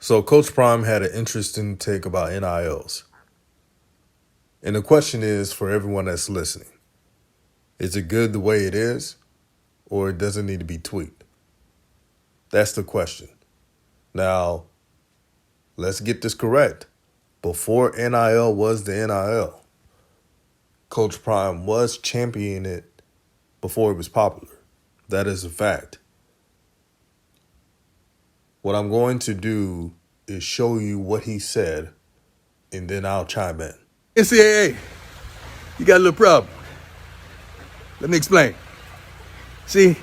So Coach Prime had an interesting take about NILs. And the question is for everyone that's listening, is it good the way it is or does it need to be tweaked? That's the question. Now, let's get this correct. Before NIL was the NIL, Coach Prime was championing it before it was popular. That is a fact. What I'm going to do is show you what he said, and then I'll chime in. NCAA, you got a little problem. Let me explain. See,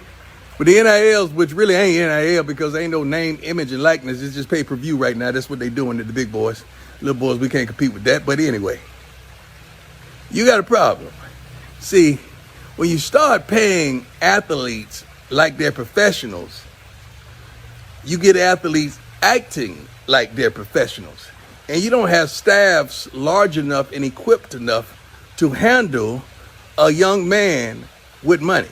with the NILs, which really ain't NIL because there ain't no name, image, and likeness, it's just pay-per-view right now. That's what they doing to the big boys. Little boys, we can't compete with that. But anyway, you got a problem. See, when you start paying athletes like they're professionals, you get athletes acting like they're professionals. And you don't have staffs large enough and equipped enough to handle a young man with money.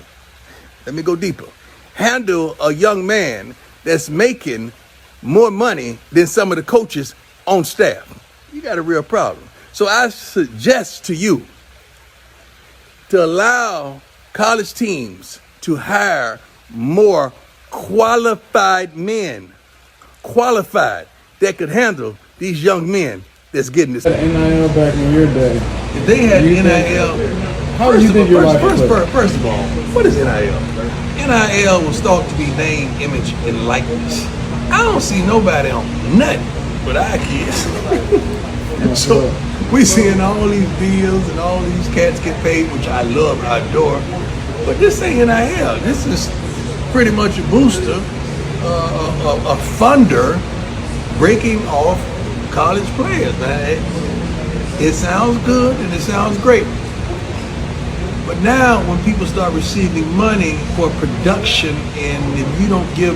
Let me go deeper. Handle a young man that's making more money than some of the coaches on staff. You got a real problem. So I suggest to you to allow college teams to hire more qualified men, that could handle these young men that's getting this. NIL back in your day. If they had NIL, How do you think your life was? first of all, what is NIL? NIL was thought to be name, image, and likeness. I don't see nobody on nothing but our kids. So we seeing all these deals and all these cats get paid, which I love, I adore. But this ain't NIL. This is pretty much a booster, a funder breaking off college players. Man, it sounds good and it sounds great. But now when people start receiving money for production, and if you don't give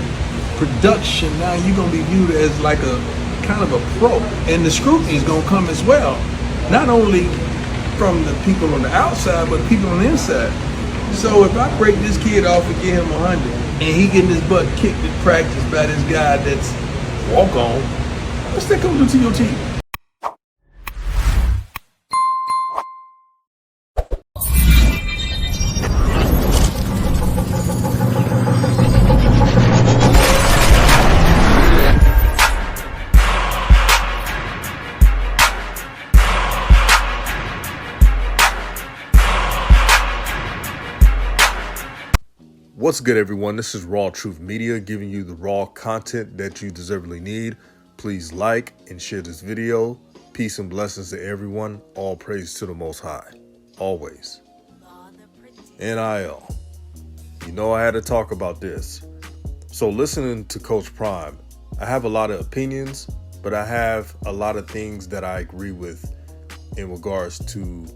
production, now you're going to be viewed as like a kind of a pro. And the scrutiny is going to come as well, not only from the people on the outside, but people on the inside. So if I break this kid off and give him 100, and he getting his butt kicked in practice by this guy that's walk on, what's that going to do to your team? What's good, everyone? This is Raw Truth Media, giving you the raw content that you deservedly need. Please like and share this video. Peace and blessings to everyone. All praise to the Most High. Always. NIL. You know I had to talk about this. So listening to Coach Prime, I have a lot of opinions, but I have a lot of things that I agree with in regards to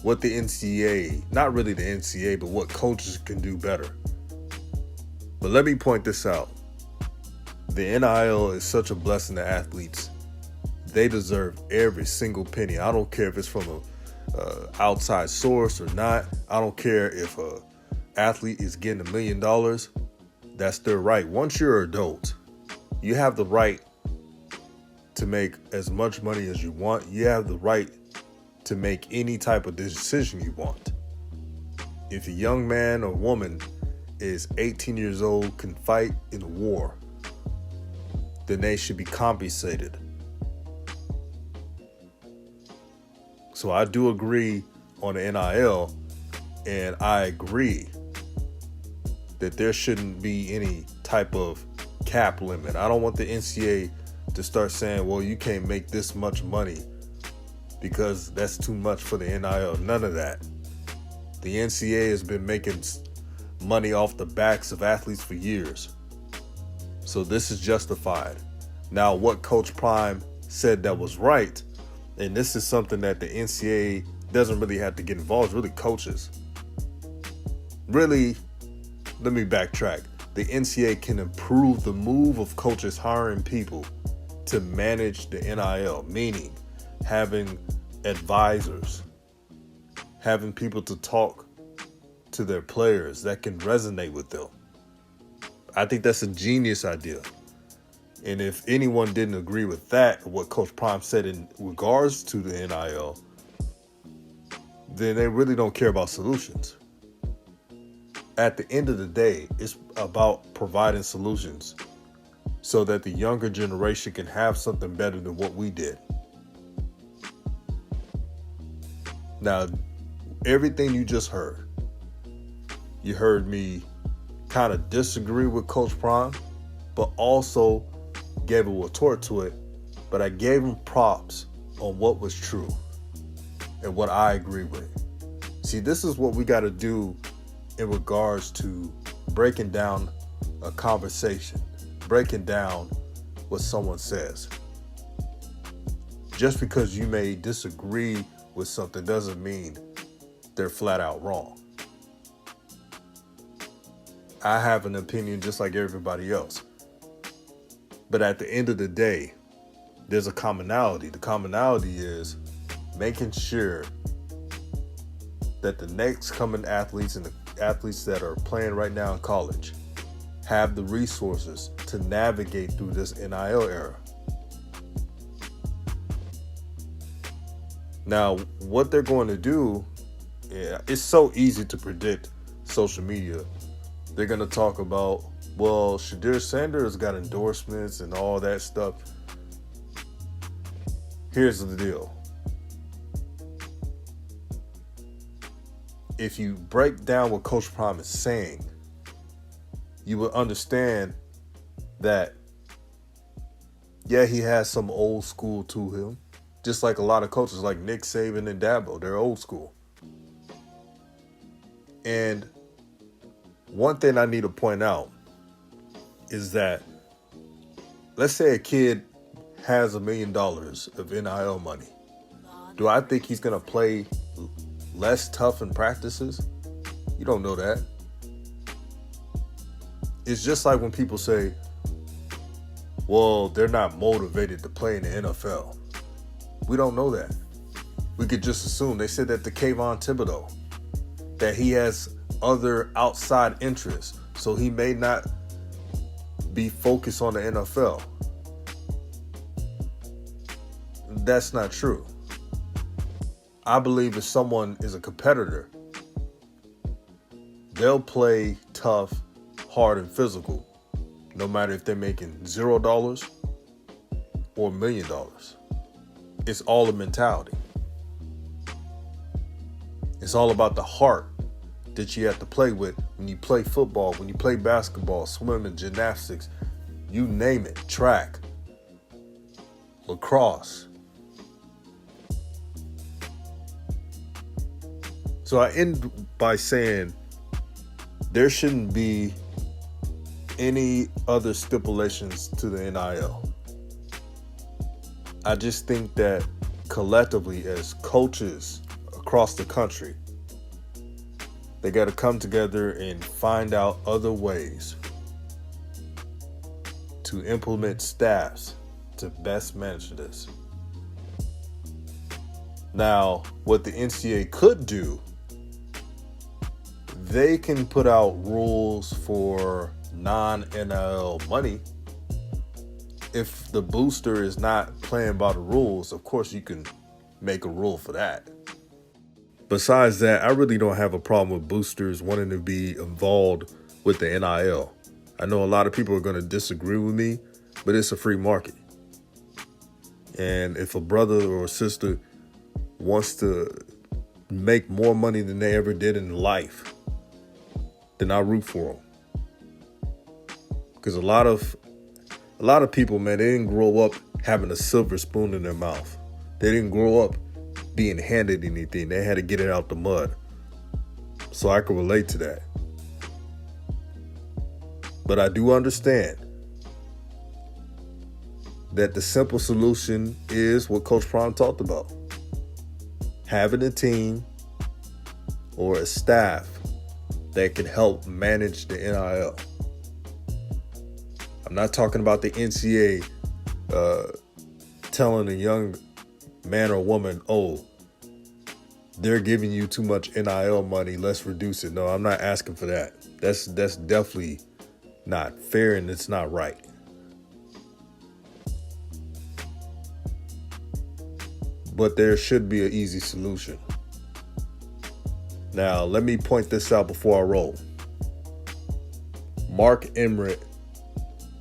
what the NCAA, not really the NCAA, but what coaches can do better. But let me point this out. The NIL is such a blessing to athletes. They deserve every single penny. I don't care if it's from a outside source or not. I don't care if a athlete is getting $1 million. That's their right. Once you're an adult, you have the right to make as much money as you want. You have the right to make any type of decision you want. If a young man or woman is 18 years old, can fight in a war, then they should be compensated. So I do agree on the NIL, and I agree that there shouldn't be any type of cap limit. I don't want the NCAA to start saying, well, you can't make this much money because that's too much for the NIL. None of that. The NCAA has been making money off the backs of athletes for years. So this is justified. Now, what Coach Prime said that was right, and this is something that the NCAA doesn't really have to get involved, really coaches. Really, let me backtrack. The NCAA can improve the move of coaches hiring people to manage the NIL, meaning having advisors, having people to talk to their players that can resonate with them. I think that's a genius idea. And if anyone didn't agree with that, what Coach Prime said in regards to the NIL, then they really don't care about solutions. At the end of the day, it's about providing solutions so that the younger generation can have something better than what we did. Now, everything you just heard, you heard me kind of disagree with Coach Prime, but also gave a retort to it, but I gave him props on what was true and what I agree with. See, this is what we got to do in regards to breaking down a conversation, breaking down what someone says. Just because you may disagree with something doesn't mean they're flat out wrong. I have an opinion just like everybody else. But at the end of the day, there's a commonality. The commonality is making sure that the next coming athletes and the athletes that are playing right now in college have the resources to navigate through this NIL era. Now, what they're going to do, it's so easy to predict social media. They're going to talk about, well, Shadir Sanders got endorsements and all that stuff. Here's the deal. If you break down what Coach Prime is saying, you will understand that, yeah, he has some old school to him. Just like a lot of coaches like Nick Saban and Dabo, they're old school. And one thing I need to point out is that, let's say a kid has $1 million of NIL money. Do I think he's going to play less tough in practices? You don't know that. It's just like when people say, well, they're not motivated to play in the NFL. We don't know that. We could just assume. They said that to Kayvon Thibodeau, that he has other outside interests, so he may not be focused on the NFL. That's not true. I believe if someone is a competitor, they'll play tough, hard, and physical, no matter if they're making $0 or $1 million. It's all a mentality. It's all about the heart that you have to play with when you play football, when you play basketball, swimming, gymnastics, you name it, track, lacrosse. So I end by saying there shouldn't be any other stipulations to the NIL. I just think that collectively as coaches across the country, they got to come together and find out other ways to implement staffs to best manage this. Now, what the NCAA could do, they can put out rules for non-NIL money. If the booster is not playing by the rules, of course you can make a rule for that. Besides that, I really don't have a problem with boosters wanting to be involved with the NIL. I know a lot of people are going to disagree with me, but it's a free market. And if a brother or a sister wants to make more money than they ever did in life, then I root for them. Because a lot of people, man, they didn't grow up having a silver spoon in their mouth. They didn't grow up being handed anything. They had to get it out the mud. So I can relate to that. But I do understand that the simple solution is what Coach Prime talked about. Having a team or a staff that can help manage the NIL. I'm not talking about the NCAA telling a young man or woman, oh, they're giving you too much NIL money, let's reduce it. No, I'm not asking for that. That's definitely not fair and it's not right. but there should be an easy solution. Now, let me point this out before I roll. Mark Emmert,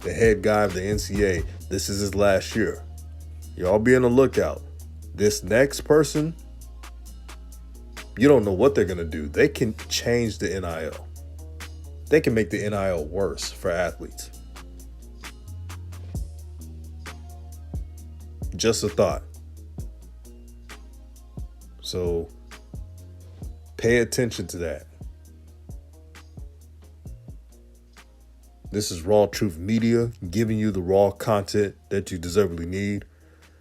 the head guy of the NCAA, this is his last year. Y'all be on the lookout. This next person, you don't know what they're going to do. They can change the NIL. They can make the NIL worse for athletes. Just a thought. So pay attention to that. This is Raw Truth Media, giving you the raw content that you deservedly need.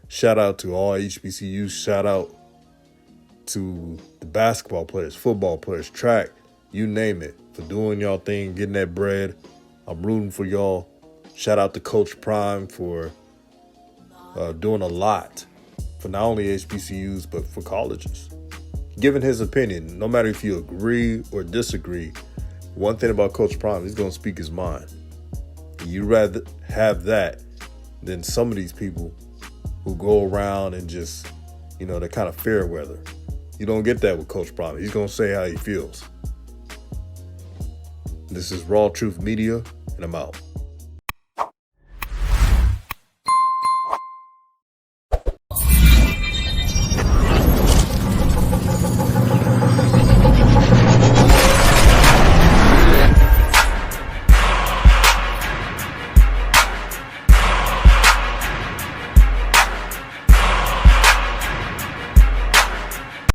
Shout out to all HBCUs. Shout out to the basketball players, football players, track, you name it, for doing y'all thing, getting that bread. I'm rooting for y'all. Shout out to Coach Prime for doing a lot for not only HBCUs, but for colleges. Giving his opinion, no matter if you agree or disagree, one thing about Coach Prime, he's going to speak his mind. You'd rather have that than some of these people who go around and just, they're kind of fair weather. You don't get that with Coach Prime. He's going to say how he feels. This is Raw Truth Media, and I'm out.